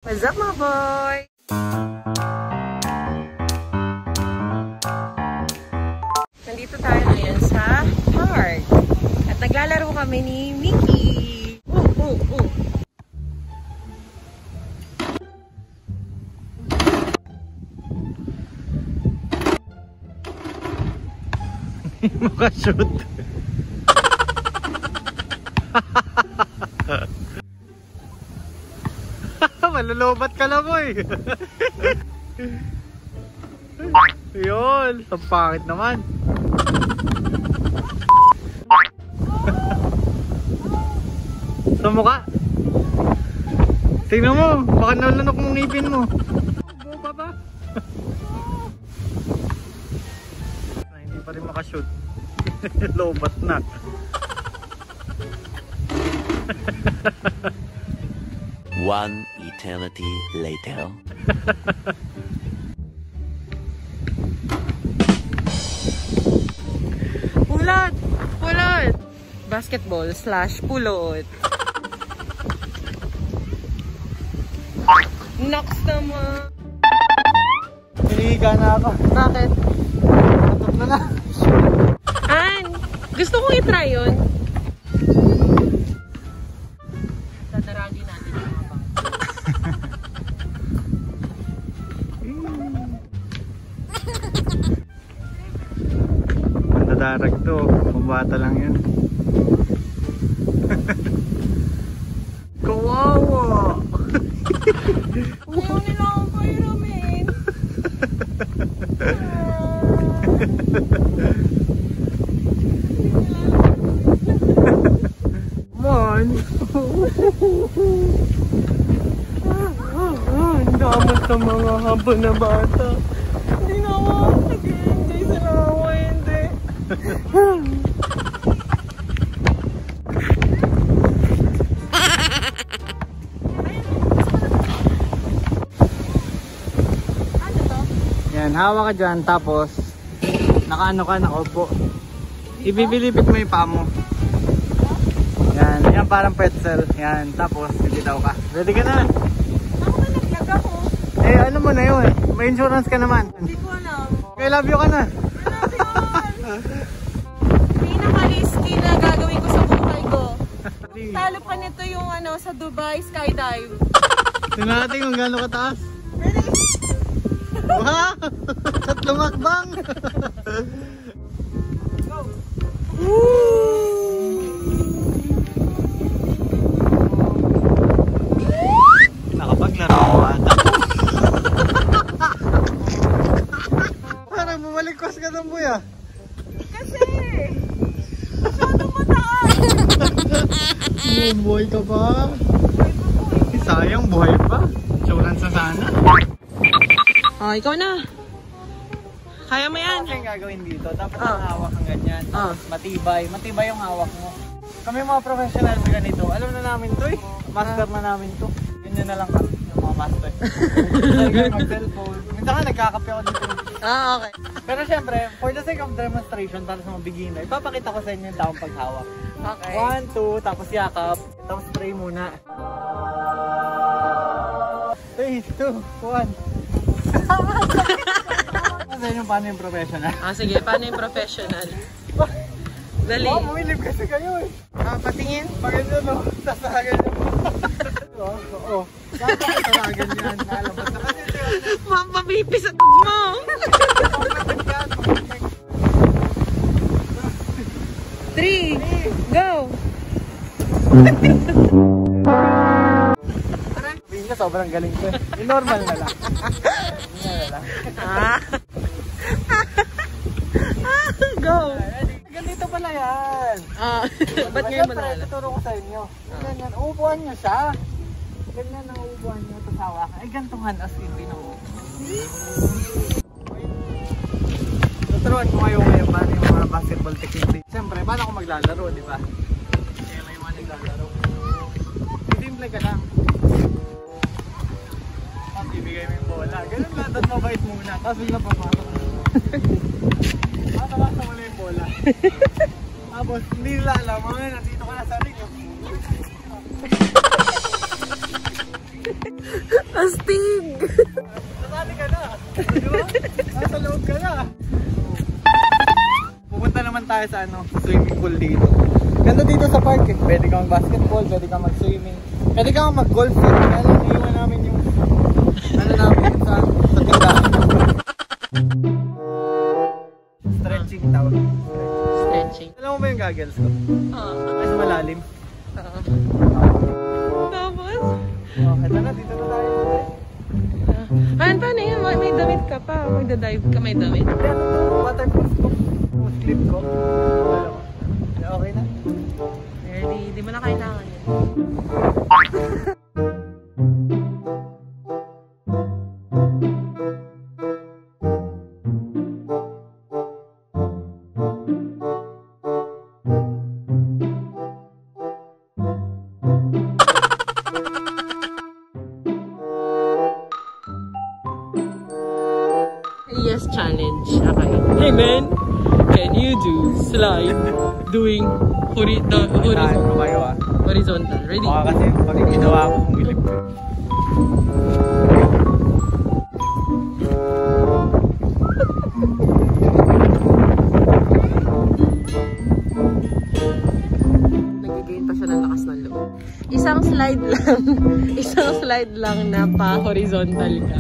What's up mga boy? Nandito tayo ngayon sa park. At naglalaro kami ni Mickey. Makashoot. Malulubat ka lang mo eh. Yun, ang pangit naman. Sa mukha. Tingnan mo, baka nalunok mong ngipin mo. Buba ba? Hindi pa rin makashoot. Lobat na. One eternity later. Pulot! Pulot! Basketball / pulot. Knocks naman. Hinihiga na ako. Bakit? Atok na na. An! Gusto kong i-try yun. Tataragin natin yung mga bang. Mandadarag to. Mabata lang yun. Kawawa! Ayaw nila akong pairamin. Man! Ang damot ng mga haba na bata. Hindi na ako nag-enjoy sa lawa, hindi. Yan, hawa ka dyan, tapos nakaano ka, nakaupo. Ibibilipit mo yung paa mo. Yan, yan parang pretzel. Yan, tapos bibitaw ka. Ready ka na? Ako na naglag ako. Eh, ano mo na yun? May insurance ka naman. Hindi ko alam. I love you ka na. Pinaka-risky na gagawin ko sa buhay ko. Talo pa nito yung ano sa Dubai skydive. Tingnan natin kung gaano kataas. Wow! Tatlong akbang! Nakapaglaro ako ata. Parang bumalikwas ka ng buya. Kasi masyadong mataas. Buhay ka pa. Sayang, buhay pa. Insurance na sana. Oh, ikaw na. Kaya mo yan. Kasi yung gagawin dito, dapat ang hawak kang ganyan. Matibay. Matibay yung hawak mo. Kami mga professional sa ganito, alam na namin to eh. Master na namin to. Ganyan na lang kami, yung mga master. Mag-cellphone. Minsan ka nagkakape ako dito. Okay. Pero syempre, for the sake of demonstration, para sa mga beginner, ipapakita ko sa inyo yung tamang paghawak. Okay. 1, 2, tapos yakap. Tapos spray muna. 3, 2, 1. Kasi yung paano yung professional? Sige, paano yung professional? Dali. Oh, mumilip kasi kayo eh. Patingin. Maganda no? Sasagan nyo. Oo. Sasagan yan. Nalabat na kasi ito. Mapapipis at mo. 3, go! Bingka, sobrang galing ko eh. Yung normal na lang. Go! Ganito pala yan. Ba't ngayon mo Siyempre, nalala? tuturo ko sa inyo. Ganyan, uupuan nyo siya. Ganyan ang uupuan nyo, tapos hawakan. Ay, gantungan as in, binuo. Tuturuan ko ngayon paano yung mga basketball technique. Siyempre, paano ako maglalaro, di ba? Kaya may mga naglalaro. Simple ka lang. Tapos ibigay mo yung bola. Ganun lang, tapos mabait muna. Tapos bigla papasok. Basta mo na yung bola. Tapos hindi nila alam, mga nandito ka na sa ring. Astig! Nasali ka na. Di ba? Nasa loob ka na. Pupunta naman tayo sa swimming pool dito. Ganda dito sa park eh. Pwede kang basketball, pwede kang mag-swimming. Pwede kang mag-golf eh. Kaya lang iiwan namin yung namin sa tindahan. Stretching tawag. Stretching. Alam mo ba yung goggles ko? Mas malalim. Tapos? Ito na, dito na tayo. Paano yun? May damit ka pa. Magdadive ka, may damit. Waterproof ko. Slip ko. Okay na. Di mo na kailangan yun. Yes, challenge. Okay. Hey man, can you do slide doing horizontal? Ready? Baka kasi pag ginawa ko kung ilip ko. Nag-gain pa siya ng lakas ng loob. Isang slide lang na pa horizontal ka.